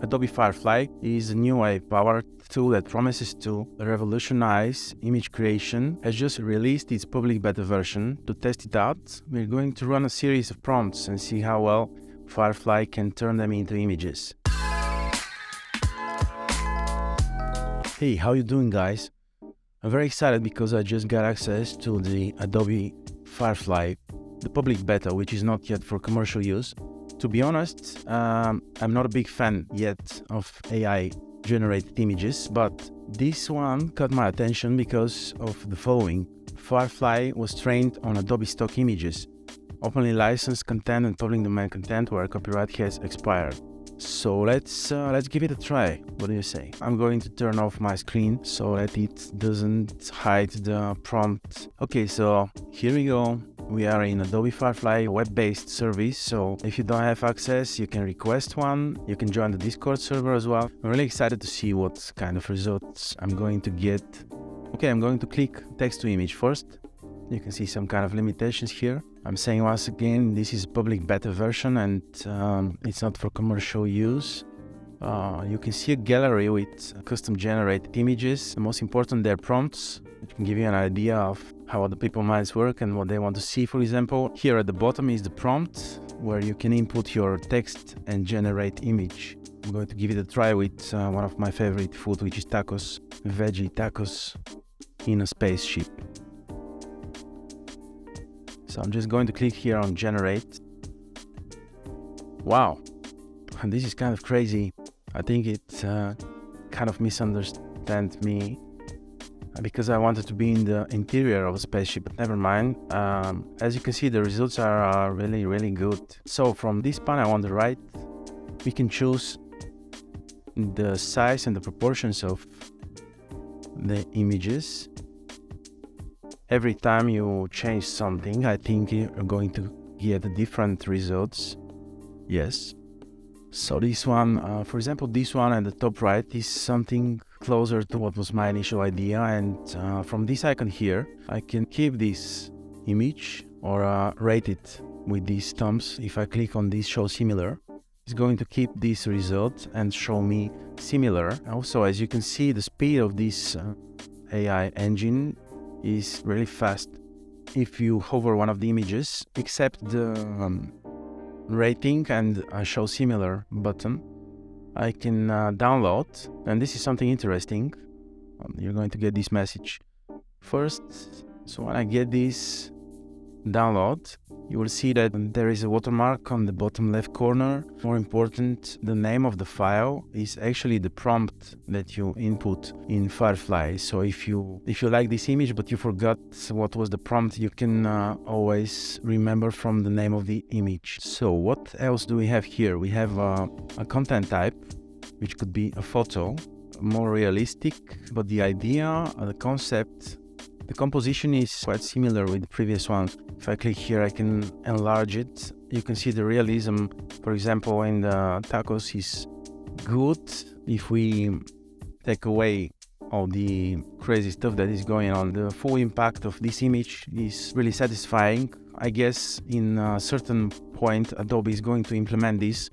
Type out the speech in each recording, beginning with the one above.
Adobe Firefly is a new AI-powered tool that promises to revolutionize image creation. Has just released its public beta version. To test it out, we're going to run a series of prompts and see how well Firefly can turn them into images. Hey, how you doing, guys? I'm very excited because I just got access to the Adobe Firefly, the public beta, which is not yet for commercial use. To be honest, I'm not a big fan yet of AI-generated images, but this one caught my attention because of the following. Firefly was trained on Adobe stock images, openly licensed content and public domain content where copyright has expired. So let's give it a try. What do you say? I'm going to turn off my screen so that it doesn't hide the prompt. Okay, so here we go. We are in Adobe Firefly web-based service, so if you don't have access, you can request one. You can join the Discord server as well. I'm really excited to see what kind of results I'm going to get. Okay, I'm going to click text to image first. You can see some kind of limitations here. I'm saying once again, this is a public beta version and it's not for commercial use. You can see a gallery with custom generated images. The most important, they're prompts. It can give you an idea of how other people's minds work and what they want to see. For example, here at the bottom is the prompt where you can input your text and generate image. I'm going to give it a try with one of my favorite food, which is tacos, veggie tacos in a spaceship. So I'm just going to click here on generate. Wow, and this is kind of crazy. I think it kind of misunderstands me because I wanted to be in the interior of a spaceship, but never mind. As you can see, the results are really, really good. So from this panel on the right, we can choose the size and the proportions of the images. Every time you change something, I think you're going to get different results. Yes. So this one, for example, this one at the top right is something closer to what was my initial idea. And from this icon here, I can keep this image or rate it with these thumbs. If I click on this show similar, it's going to keep this result and show me similar. Also, as you can see, the speed of this AI engine is really fast. If you hover one of the images, except the rating and show similar button, I can download, and this is something interesting. You're going to get this message first. So when I get this download, you will see that there is a watermark on the bottom left corner. More important, the name of the file is actually the prompt that you input in Firefly. So if you like this image but you forgot what was the prompt, you can always remember from the name of the image. So what else do we have here? We have a content type, which could be a photo, more realistic, but the idea, the concept, the composition is quite similar with the previous ones. If I click here, I can enlarge it. You can see the realism, for example, in the tacos is good. If we take away all the crazy stuff that is going on, the full impact of this image is really satisfying. I in a certain point, Adobe is going to implement this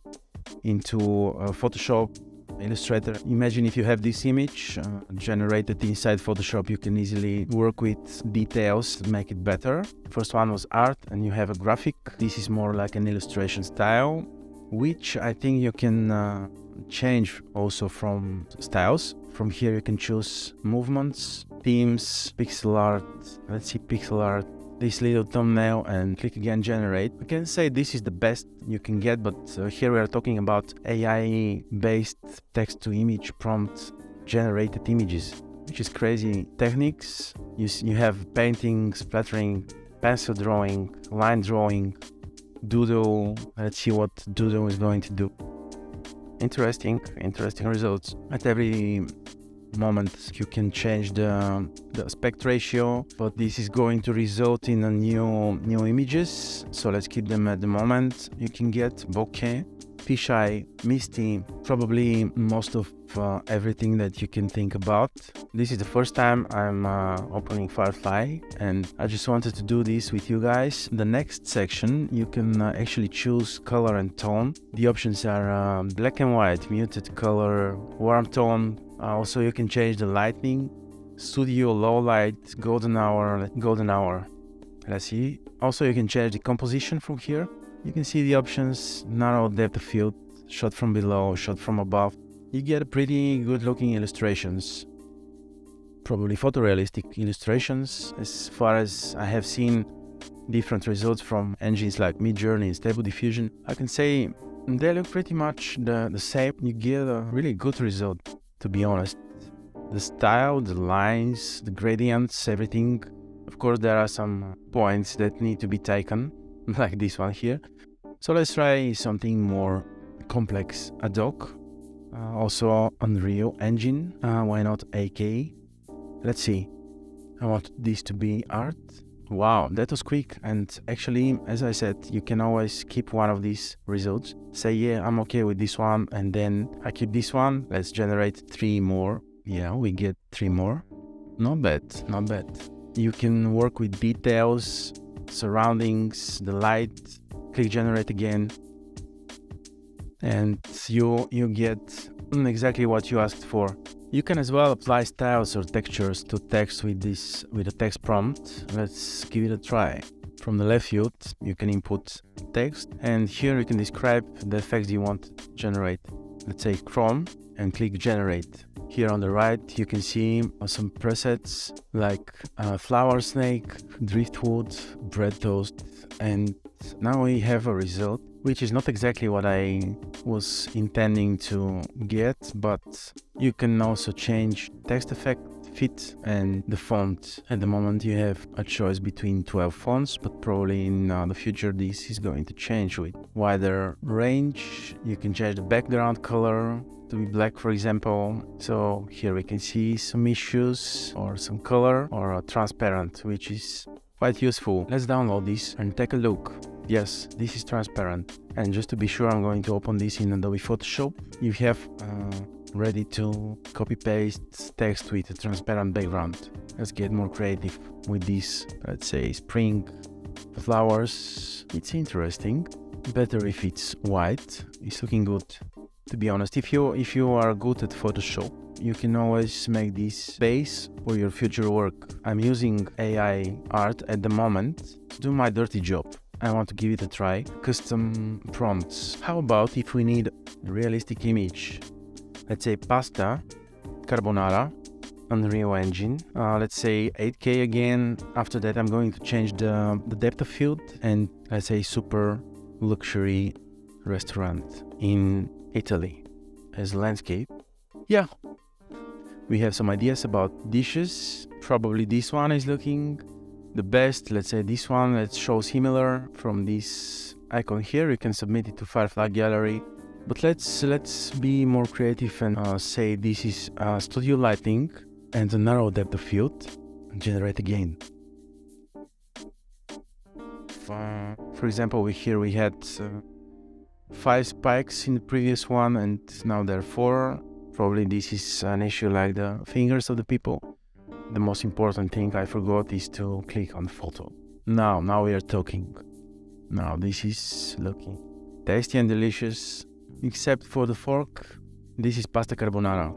into Photoshop, Illustrator. Imagine if you have this image generated inside Photoshop, you can easily work with details to make it better. First one was art, and you have a graphic. This is more like an illustration style, which I think you can change also from styles. From here you can choose movements, themes, pixel art. Let's see, pixel art. This little thumbnail and click again generate. I can say this is the best you can get, but here we are talking about AI-based text-to-image prompt generated images, which is crazy. Techniques, you have painting, splattering, pencil drawing, line drawing, doodle. Let's see what doodle is going to do. Interesting results. At every moment you can change the aspect ratio, but this is going to result in a new images. So let's keep them at the moment. You can get bokeh, fisheye, misty, probably most of everything that you can think about. This is the first time I'm opening Firefly, and I just wanted to do this with you guys. The next section, you can actually choose color and tone. The options are black and white, muted color, warm tone. Also, you can change the lighting, studio, low light, golden hour. Let's see. Also, you can change the composition from here. You can see the options: narrow depth of field, shot from below, shot from above. You get pretty good looking illustrations, probably photorealistic illustrations. As far as I have seen different results from engines like Midjourney and Stable Diffusion, I can say they look pretty much the same. You get a really good result, to be honest. The style, the lines, the gradients, everything. Of course, there are some points that need to be taken, like this one here. So let's try something more complex. Adobe, also Unreal Engine. Why not AK? Let's see. I want this to be art. Wow, that was quick. And actually, as I said, you can always keep one of these results. Say, yeah, I'm okay with this one, and then I keep this one. Let's generate 3 more. Yeah, we get 3 more. Not bad, not bad. You can work with details, surroundings, the light. Click generate again, and you get exactly what you asked for. You can as well apply styles or textures to text with a text prompt. Let's give it a try. From the left field, you can input text, and here you can describe the effects you want to generate. Let's say Chrome, and click generate. Here on the right, you can see some presets like flower snake, driftwood, bread toast, and now we have a result, which is not exactly what I was intending to get, but you can also change text effect, fit, and the font. At the moment you have a choice between 12 fonts, but probably in the future this is going to change with wider range. You can change the background color to be black, for example. So here we can see some issues or some color or transparent, which is quite useful. Let's download this and take a look. Yes, this is transparent. And just to be sure, I'm going to open this in Adobe Photoshop. You have ready to copy paste text with a transparent background. Let's get more creative with this. Let's say spring flowers. It's interesting. Better if it's white. It's looking good. To be honest, if you are good at Photoshop, you can always make this base for your future work. I'm using AI art at the moment to do my dirty job. I want to give it a try. Custom prompts. How about if we need a realistic image? Let's say pasta, carbonara, Unreal Engine. Let's say 8K again. After that, I'm going to change the depth of field, and let's say super luxury restaurant in Italy as landscape. Yeah, we have some ideas about dishes. Probably this one is looking the best. Let's say this one. Let's show similar from this icon here. You can submit it to Firefly Gallery, but let's be more creative and say this is studio lighting and a narrow depth of field. Generate again. For example, we had 5 spikes in the previous one, and now there are 4. Probably this is an issue like the fingers of the people. The most important thing I forgot is to click on photo. Now we are talking. Now this is looking tasty and delicious, except for the fork. This is pasta carbonara.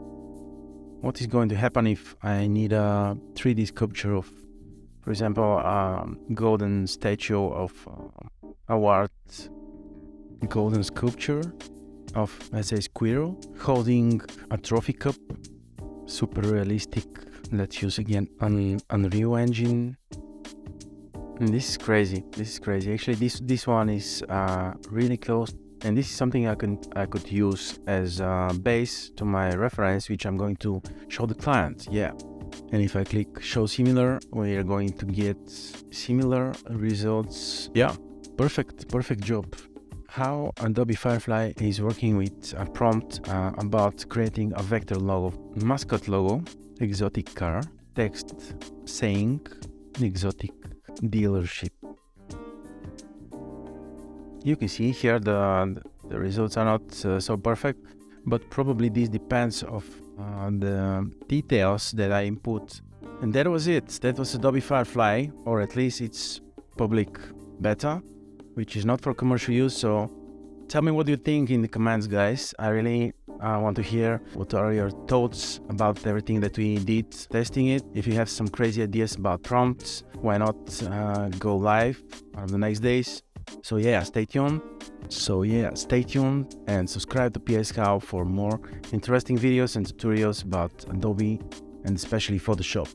What is going to happen if I need a 3D sculpture of, for example, a golden statue of award, golden sculpture of, let's say, squirrel holding a trophy cup, super realistic. Let's use again Unreal Engine. And this is crazy. Actually, this one is really close, and this is something I could use as a base to my reference, which I'm going to show the client. Yeah. And if I click show similar, we are going to get similar results. Yeah, perfect job. How Adobe Firefly is working with a prompt about creating a vector logo, mascot logo, exotic car, text saying exotic dealership. You can see here the the results are not so perfect, but probably this depends of the details that I input. And that was it. That was Adobe Firefly, or at least it's public beta, which is not for commercial use. So tell me what you think in the comments, guys. I really want to hear what are your thoughts about everything that we did testing it. If you have some crazy ideas about prompts, why not go live on the next days. So yeah, stay tuned. And subscribe to PSHOW for more interesting videos and tutorials about Adobe and especially Photoshop.